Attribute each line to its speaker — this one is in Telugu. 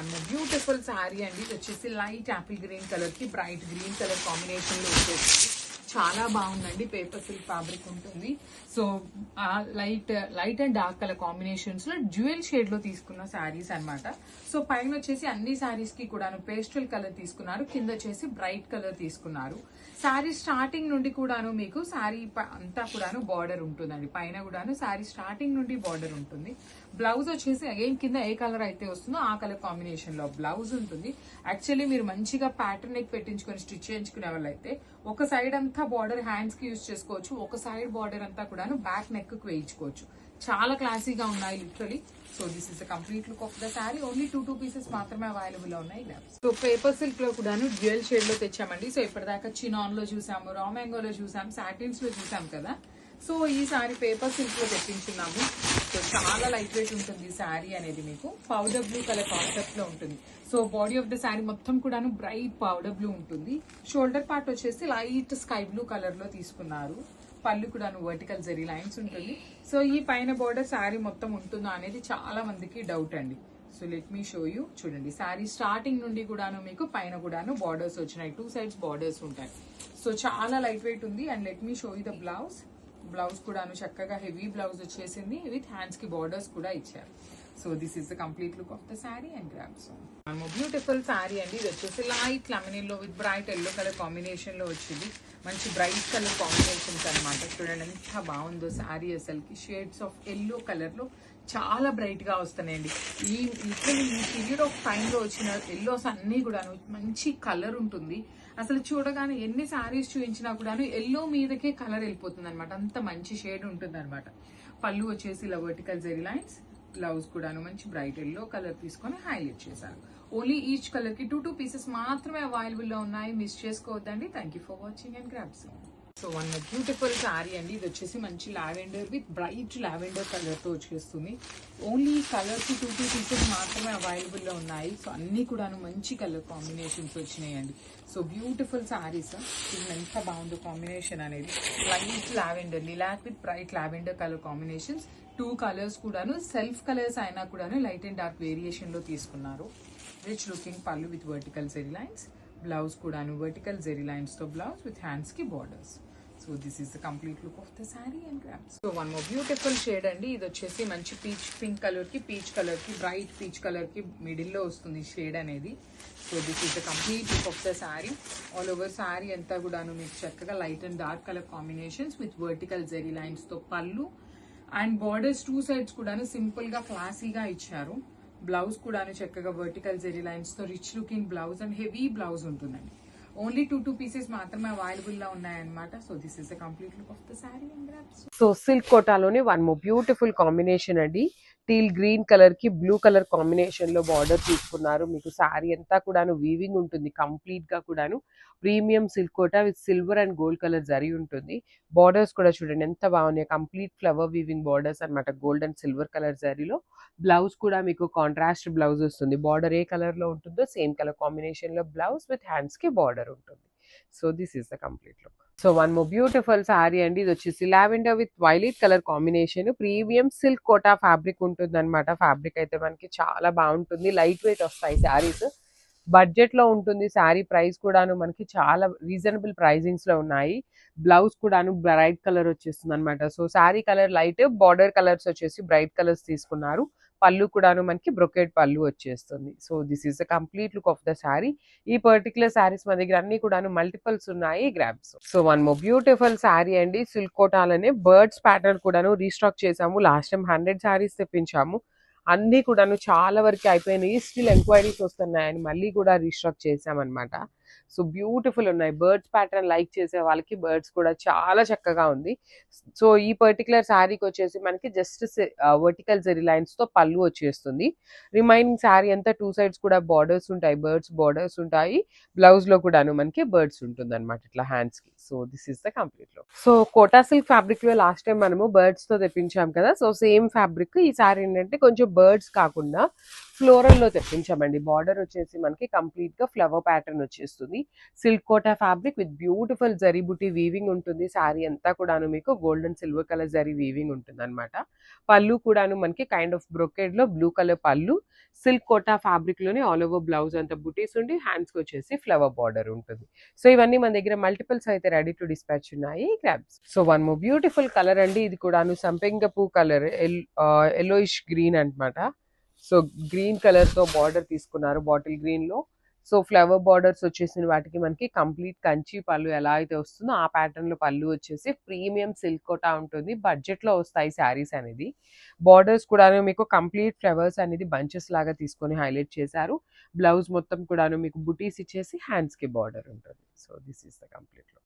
Speaker 1: వన్ బ్యూటిఫుల్ శారీ అండి. ఇది వచ్చేసి లైట్ యాపిల్ గ్రీన్ కలర్ కి బ్రైట్ గ్రీన్ కలర్ కాంబినేషన్ లో వచ్చేసి చాలా బాగుందండి. పేపర్ సిల్క్ ఫ్యాబ్రిక్ ఉంటుంది. So light and dark colour combinations లో డ్యూయల్ షేడ్ లో తీసుకున్న శారీస్ అన్నమాట. సో పైన వచ్చేసి అన్ని శారీస్ కి కూడాను పేస్టల్ కలర్ తీసుకున్నారు, కింద వచ్చేసి బ్రైట్ కలర్ తీసుకున్నారు. శారీ స్టార్టింగ్ నుండి కూడాను మీకు శారీ అంతా కూడాను బార్డర్ ఉంటుందండి. పైన కూడాను శారీ స్టార్టింగ్ నుండి బార్డర్ ఉంటుంది. బ్లౌజ్ వచ్చేసి అగైన్ కింద ఏ కలర్ అయితే వస్తుందో ఆ కలర్ కాంబినేషన్ లో బ్లౌజ్ ఉంటుంది. యాక్చువల్లీ మీరు మంచిగా ప్యాటర్న్ నెక్ పెట్టించుకొని స్టిచ్ చేయించుకునే వాళ్ళైతే ఒక సైడ్ అంతా బార్డర్ హ్యాండ్స్ కి యూజ్ చేసుకోవచ్చు, ఒక సైడ్ బార్డర్ అంతా కూడాను బ్యాక్ నెక్ కు వేయించుకోవచ్చు. చాలా క్లాసీగా ఉన్నాయి literally. So this is the complete look of the sari. Only two pieces మాత్రమే అవైలబుల్ ఉన్నాయి. సో పేపర్ సిల్క్ లో కూడాను డ్యూయల్ షేడ్ లో తెచ్చామండి. సో ఇప్పటిదాకా చినాన్ లో చూసాము, రా మ్యాంగోలో చూసాం, సాటిన్స్ లో చూసాం కదా. సో ఈ సారీ పేపర్ సిల్క్ లో తెప్పించున్నాము. సో చాలా లైట్ వెయిట్ ఉంటుంది ఈ శారీ అనేది. మీకు పౌడర్ బ్లూ కలర్ కాన్సెప్ట్ లో ఉంటుంది. So body of the sari మొత్తం కూడాను బ్రైట్ పౌడర్ బ్లూ ఉంటుంది. షోల్డర్ పార్ట్ వచ్చేసి లైట్ స్కై బ్లూ కలర్ లో తీసుకున్నారు. పళ్ళు కూడాను వర్టికల్ జరీ లైన్స్ ఉంటుంది. సో ఈ పైన బార్డర్ శారీ మొత్తం ఉంటుందా అనేది చాలా మందికి డౌట్ అండి. So let me show you. చూడండి శారీ స్టార్టింగ్ నుండి కూడాను మీకు పైన కూడాను బార్డర్స్ వచ్చినాయి, టూ సైడ్స్ బార్డర్స్ ఉంటాయి. సో చాలా లైట్ వెయిట్ ఉంది. And let me show you the blouse. Blouse కూడాను చక్కగా హెవీ బ్లౌజ్ వచ్చేసింది, విత్ హ్యాండ్స్ కి బార్డర్స్ కూడా ఇచ్చారు. So this is the complete look of the sari and grabs. Beautiful sari అండి. ఇది వచ్చేసి లైట్ లెమన్ లో with bright yellow colour combination లో వచ్చింది. మంచి బ్రైట్ కలర్ కాంబినేషన్స్ అనమాట. చూడండి ఎంత బాగుందో శారీ. అసలుకి షేడ్స్ ఆఫ్ ఎల్లో కలర్ లో చాలా బ్రైట్ గా వస్తున్నాయండి. ఈ పీరియడ్ ఆఫ్ టైమ్ లో వచ్చిన ఎల్లోస్ అన్ని కూడా మంచి కలర్ ఉంటుంది. అసలు చూడగానే ఎన్ని శారీస్ చూపించినా కూడాను ఎల్లో మీదకే కలర్ వెళ్ళిపోతుంది అనమాట. అంత మంచి షేడ్ ఉంటుంది అనమాట. పళ్ళు వచ్చేసి ఇలా వర్టికల్ జెరీ లైన్స్, బ్లౌజ్ కూడాను మంచి బ్రైట్ ఎల్లో కలర్ తీసుకొని హైలైట్ చేశారు. ఓన్లీ ఈచ్ కలర్ కి టూ పీసెస్ మాత్రమే అవైలబుల్ లో ఉన్నాయి. మిస్ చేసుకోవద్దండి. Thank you for watching and grabs. So one beautiful sari అండి. ఇది వచ్చేసి మంచి lavender with bright lavender colour తో వచ్చేస్తుంది. ఓన్లీ కలర్ కి టూ పీసెస్ మాత్రమే అవైలబుల్ లో ఉన్నాయి. సో అన్ని కూడాను మంచి కలర్ కాంబినేషన్స్ వచ్చినాయండి. So beautiful saris. ఇది ఎంత బాగుందో కాంబినేషన్ అనేది. Light lavender, lilac with bright lavender colour combinations. Two colours కూడాను సెల్ఫ్ కలర్స్ అయినా కూడాను లైట్ అండ్ డార్క్ వేరియేషన్ లో తీసుకున్నారు. Rich looking pallu with vertical zari lines, blouse కూడాను వర్టికల్ జెరీ లైన్స్ తో బ్లౌజ్ విత్ హ్యాండ్స్ కి borders. So this is the complete look of the sari and grabs. So one more beautiful shade అండి. ఇది వచ్చేసి మంచి పీచ్ పింక్ కలర్ కి, పీచ్ కలర్ కి, బ్రైట్ పీచ్ కలర్ కి మిడిల్ లో వస్తుంది షేడ్ అనేది. So this is the complete look of the sari. All over sari అంతా కూడాను మీకు చక్కగా light and dark colour combinations with vertical zari lines తో pallu and borders two sides కూడాను సింపుల్ గా క్లాసీగా ఇచ్చారు. బ్లౌజ్ కూడాను చక్కగా వర్టికల్ జెరీ లైన్స్ తో rich looking blouse and heavy blouse ఉంటుందండి. ఓన్లీ టూ పీసెస్ మాత్రమే అవైలబుల్ గా ఉన్నాయన్నమాట. So this is the complete look of the sari and grabs.
Speaker 2: So silk కోటాలోనే వన్ మోర్ బ్యూటిఫుల్ కాంబినేషన్ అండి. టీల్ గ్రీన్ కలర్ కి బ్లూ కలర్ కాంబినేషన్ లో బార్డర్ తీసుకున్నారు. మీకు శారీ అంతా కూడాను వీవింగ్ ఉంటుంది కంప్లీట్ గా కూడాను. Premium silk Kota with silver and gold colour zari ఉంటుంది. బార్డర్స్ కూడా చూడండి ఎంత బాగున్నాయి. కంప్లీట్ ఫ్లవర్ వీవింగ్ బార్డర్స్ అనమాట, గోల్డ్ అండ్ సిల్వర్ కలర్ జరీలో. బ్లౌజ్ కూడా మీకు కాంట్రాస్ట్ బ్లౌజ్ వస్తుంది. బార్డర్ ఏ కలర్ లో ఉంటుందో సేమ్ కలర్ కాంబినేషన్ లో బ్లౌజ్ విత్ హ్యాండ్స్ కి బార్డర్ ఉంటుంది. So this is the complete look. So one more beautiful sari అండి. ఇది వచ్చేసి lavender with violet colour combination. Premium silk Kota fabric ఉంటుంది అనమాట. ఫ్యాబ్రిక్ అయితే మనకి చాలా బాగుంటుంది. లైట్ వెయిట్ వస్తాయి శారీస్. బడ్జెట్ లో ఉంటుంది శారీ. ప్రైస్ కూడాను మనకి చాలా రీజనబుల్ ప్రైజింగ్స్ లో ఉన్నాయి. బ్లౌజ్ కూడాను బ్రైట్ కలర్ వచ్చేస్తుంది అనమాట. So sari colour light, border colours వచ్చేసి బ్రైట్ కలర్స్ తీసుకున్నారు. పళ్ళు కూడాను మనకి బ్రొకెట్ పళ్ళు వచ్చేస్తుంది. So this is the complete look of the sari. ఈ పర్టికులర్ శారీస్ మన దగ్గర అన్ని కూడాను మల్టిపల్స్ ఉన్నాయి grabs. So one more beautiful sari అండి. సిల్క్ కోటాలనే బర్డ్స్ ప్యాటర్న్ కూడాను రీస్టాక్ చేసాము. లాస్ట్ టైం 100 శారీస్ తెప్పించాము. అన్ని కూడాను చాలా వరకు అయిపోయినాయి. స్టిల్ ఎంక్వైరీస్ వస్తున్నాయని మళ్ళీ కూడా రీస్టాక్ చేసామన్నమాట. సో బ్యూటిఫుల్ ఉన్నాయి. బర్డ్స్ ప్యాటర్న్ లైక్ చేసే వాళ్ళకి బర్డ్స్ కూడా చాలా చక్కగా ఉంది. సో ఈ పర్టికులర్ శారీకి వచ్చేసి మనకి జస్ట్ వర్టికల్ జెరీ లైన్స్ తో పళ్ళు వచ్చేస్తుంది. రిమైనింగ్ శారీ అంతా టూ సైడ్స్ కూడా బార్డర్స్ ఉంటాయి, బర్డ్స్ బార్డర్స్ ఉంటాయి. బ్లౌజ్ లో కూడాను మనకి బర్డ్స్ ఉంటుంది అనమాట ఇట్లా హ్యాండ్స్ కి. So this is the complete look. So Kota silk fabric లో లాస్ట్ టైం మనము బర్డ్స్ తో తెప్పించాం కదా, సో సేమ్ ఫ్యాబ్రిక్ ఈసారి ఏంటంటే కొంచెం బర్డ్స్ కాకుండా ఫ్లోరల్ లో తెప్పించామండి. బార్డర్ వచ్చేసి మనకి కంప్లీట్ గా ఫ్లవర్ ప్యాటర్న్ వచ్చేస్తుంది. Silk Kota fabric with beautiful zari buti weaving ఉంటుంది. శారీ అంతా కూడాను మీకు golden silver colour zari weaving ఉంటుంది అనమాట. పళ్ళు కూడాను మనకి కైండ్ ఆఫ్ బ్రొకెడ్ లో blue colour pallu, silk Kota fabric లోనే ఆల్ ఓవర్ బ్లౌజ్ అంతా బుటీస్ ఉండి హ్యాండ్స్ కి వచ్చేసి ఫ్లవర్ బార్డర్ ఉంటుంది. సో ఇవన్నీ మన దగ్గర మల్టిపుల్స్ అయితే రెడీ టు డిస్పాచ్ ఉన్నాయి. Grabs. So one more beautiful colour అండి, ఇది కూడాను సంపెంగ పూ కలర్, ఎల్లోయిష్ గ్రీన్ అన్నమాట. సో గ్రీన్ కలర్ తో బార్డర్ తీసుకున్నారు, బాటిల్ గ్రీన్ లో. సో ఫ్లవర్ బార్డర్స్ వచ్చేసిన వాటికి మనకి కంప్లీట్ కంచి పళ్ళు ఎలా అయితే వస్తుందో ఆ ప్యాటర్న్ లో పళ్ళు వచ్చేసి ప్రీమియం సిల్క్ కోటా ఉంటుంది. బడ్జెట్ లో వస్తాయి శారీస్ అనేది. బార్డర్స్ కూడాను మీకు కంప్లీట్ ఫ్లవర్స్ అనేది బంచెస్ లాగా తీసుకొని హైలైట్ చేశారు. బ్లౌజ్ మొత్తం కూడాను మీకు బుటీస్ ఇచ్చేసి హ్యాండ్స్ కి బార్డర్ ఉంటుంది. So this is the complete look.